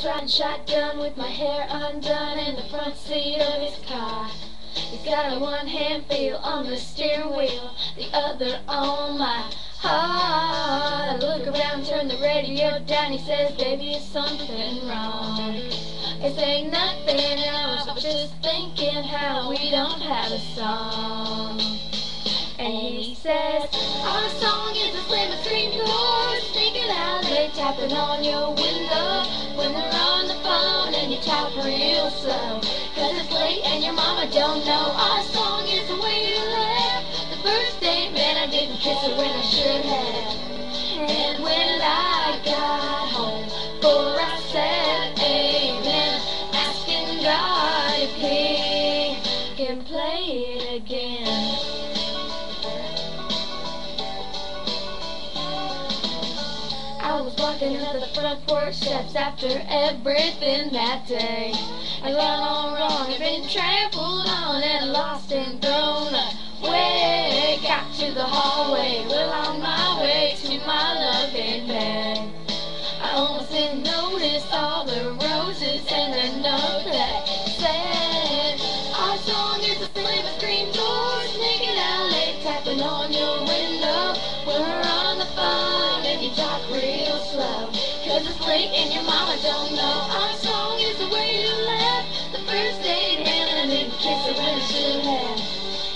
was riding shotgun with my hair undone in the front seat of his car. He's got a one-hand feel on the steering wheel, the other on my heart. I look around, turn the radio down, he says, baby, is something wrong? It ain't nothing, I was just thinking how we don't have a song. And he says, our song is a slim screen door, sneaking out late, tapping on your window when they're on the phone and you talk real slow, 'cause it's late and your mama don't know. Our song is the way you laugh, the first day, man, I didn't kiss her when I should have. And when I got home, for I said amen, asking God if he can play it again. I was walking up the front porch steps after everything that day. I gone all wrong, I've been trampled on and lost and thrown away. Got to the hallway, well on my way to my loving bed. I almost didn't notice all the roses and the note that said, our song is a slim screen door, sneaking out late, tapping on your window when we're on the phone and you talk real slow, 'cause it's late and your mama don't know. Our song is the way you laugh, the first date, and I didn't kiss her when I should have.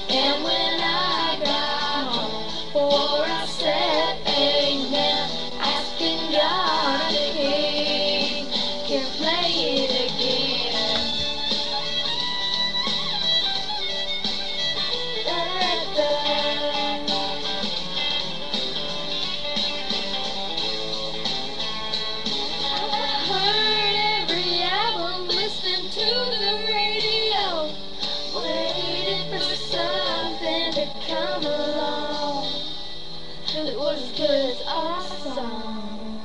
And when I got home, for I said amen, asking God if he can play it again. I heard every album, listened to the radio, waited for something to come along that was as good as our song.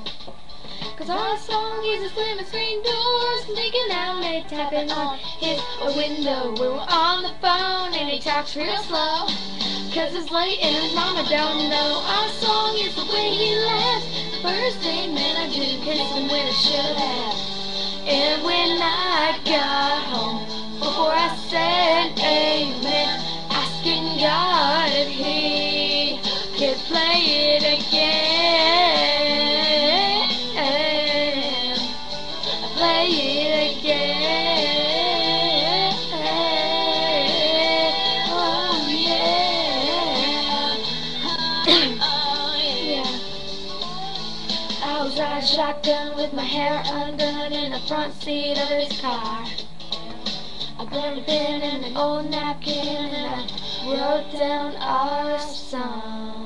'Cause our song is a slim screen door, sneaking out late, tapping on his window when we're on the phone and he talks real slow, 'cause it's late and his mama don't know. Our song is the way he laughs, the first day, man, I didn't kiss him when I should have. And when I got home, before I said amen, asking God if he could play it again. Play it again. Oh yeah. Oh yeah. I was riding shotgun with my hair undone in the front seat of his car. I burned a pen and an old napkin and I wrote down our song.